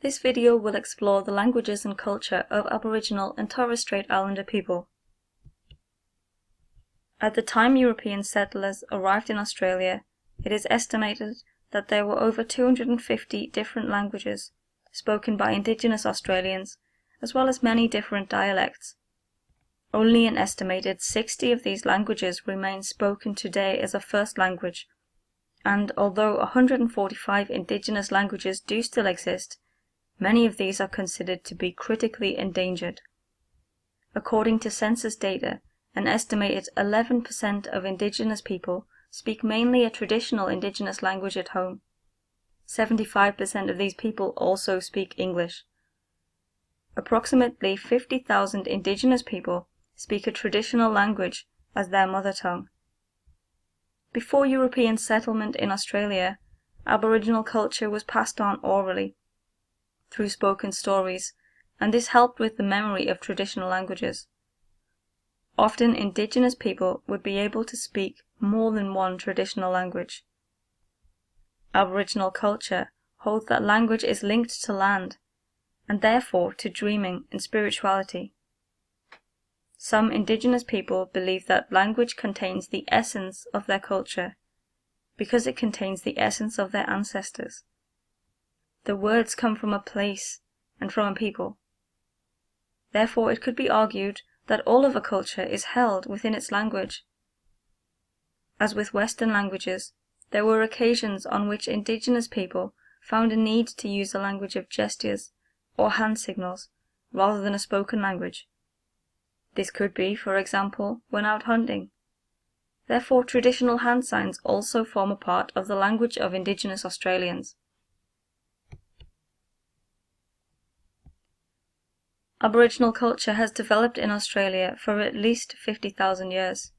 This video will explore the languages and culture of Aboriginal and Torres Strait Islander people. At the time European settlers arrived in Australia, it is estimated that there were over 250 different languages spoken by Indigenous Australians, as well as many different dialects. Only an estimated 60 of these languages remain spoken today as a first language, and although 145 Indigenous languages do still exist, many of these are considered to be critically endangered. According to census data, an estimated 11% of Indigenous people speak mainly a traditional Indigenous language at home. 75% of these people also speak English. Approximately 50,000 Indigenous people speak a traditional language as their mother tongue. Before European settlement in Australia, Aboriginal culture was passed on orally, through spoken stories, and this helped with the memory of traditional languages. Often Indigenous people would be able to speak more than one traditional language. Aboriginal culture holds that language is linked to land, and therefore to dreaming and spirituality. Some Indigenous people believe that language contains the essence of their culture, because it contains the essence of their ancestors. The words come from a place and from a people. Therefore it could be argued that all of a culture is held within its language. As with Western languages, there were occasions on which Indigenous people found a need to use a language of gestures or hand signals rather than a spoken language. This could be, for example, when out hunting. Therefore, traditional hand signs also form a part of the language of Indigenous Australians. Aboriginal culture has developed in Australia for at least 50,000 years.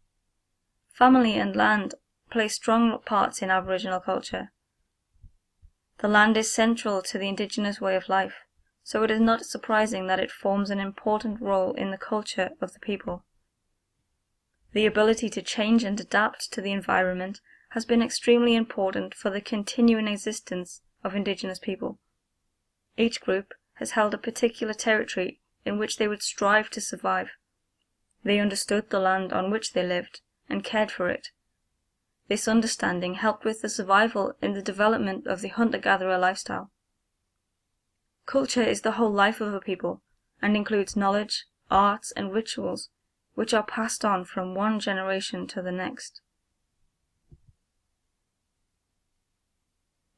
Family and land play strong parts in Aboriginal culture. The land is central to the Indigenous way of life, so it is not surprising that it forms an important role in the culture of the people. The ability to change and adapt to the environment has been extremely important for the continuing existence of Indigenous people. Each group has held a particular territory in which they would strive to survive. They understood the land on which they lived and cared for it. This understanding helped with the survival and the development of the hunter-gatherer lifestyle. Culture is the whole life of a people and includes knowledge, arts, and rituals which are passed on from one generation to the next.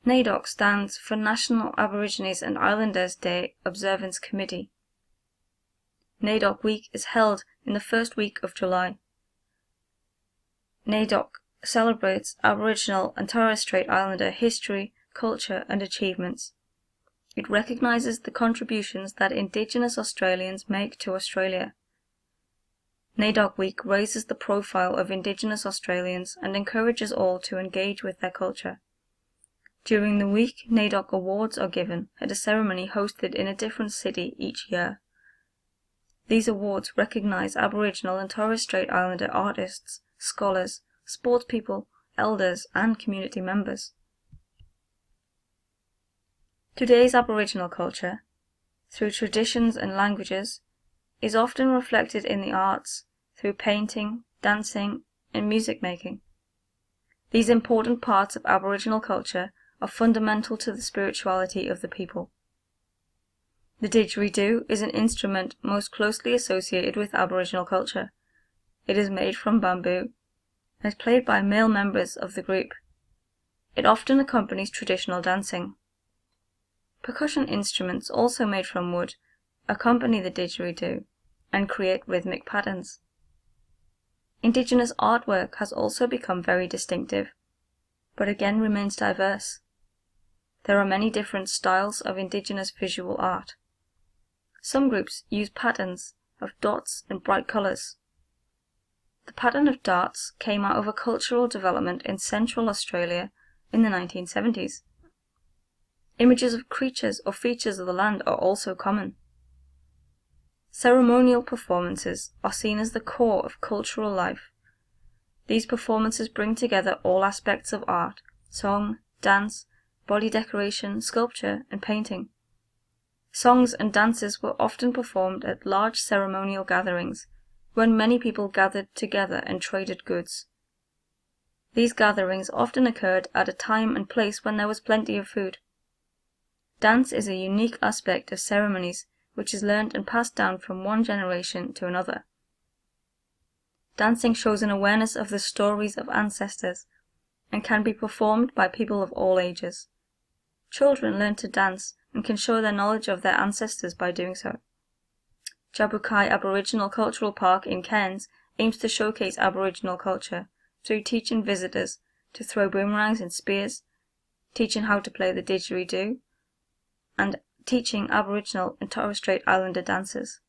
NAIDOC stands for National Aborigines and Islanders Day Observance Committee. NAIDOC Week is held in the first week of July. NAIDOC celebrates Aboriginal and Torres Strait Islander history, culture, and achievements. It recognizes the contributions that Indigenous Australians make to Australia. NAIDOC Week raises the profile of Indigenous Australians and encourages all to engage with their culture. During the week, NAIDOC awards are given at a ceremony hosted in a different city each year. These awards recognize Aboriginal and Torres Strait Islander artists, scholars, sportspeople, elders, and community members. Today's Aboriginal culture, through traditions and languages, is often reflected in the arts through painting, dancing, and music making. These important parts of Aboriginal culture are fundamental to the spirituality of the people. The didgeridoo is an instrument most closely associated with Aboriginal culture. It is made from bamboo and is played by male members of the group. It often accompanies traditional dancing. Percussion instruments, also made from wood, accompany the didgeridoo and create rhythmic patterns. Indigenous artwork has also become very distinctive, but again remains diverse. There are many different styles of Indigenous visual art. Some groups use patterns of dots and bright colors. The pattern of darts came out of a cultural development in Central Australia in the 1970s. Images of creatures or features of the land are also common. Ceremonial performances are seen as the core of cultural life. These performances bring together all aspects of art, song, dance, body decoration, sculpture, and painting. Songs and dances were often performed at large ceremonial gatherings, when many people gathered together and traded goods. These gatherings often occurred at a time and place when there was plenty of food. Dance is a unique aspect of ceremonies which is learned and passed down from one generation to another. Dancing shows an awareness of the stories of ancestors and can be performed by people of all ages. Children learn to dance and can show their knowledge of their ancestors by doing so. Jabukai Aboriginal Cultural Park in Cairns aims to showcase Aboriginal culture through teaching visitors to throw boomerangs and spears, teaching how to play the didgeridoo, and teaching Aboriginal and Torres Strait Islander dances.